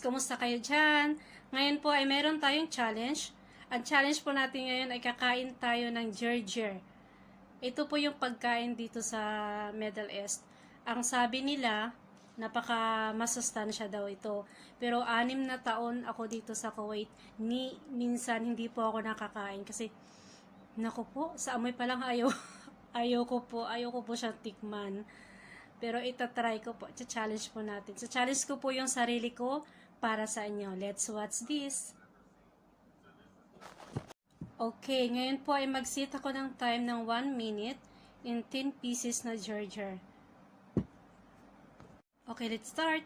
Kumusta kayo dyan? Ngayon po ay meron tayong challenge. Ang challenge po natin ngayon ay kakain tayo ng Gerger. Ito po yung pagkain dito sa Middle East. Ang sabi nila, napaka masustansya daw ito. Pero 6 na taon ako dito sa Kuwait, minsan hindi po ako nakakain kasi naku po, sa amoy pa lang ayoko po siyang tikman. Pero itatry ko po, challenge po natin. So challenge ko po yung sarili ko para sa inyo. Let's watch this. Okay, ngayon po ay mag-set ako ng time ng 1 minute in 10 pieces na Gerger. Okay, let's start.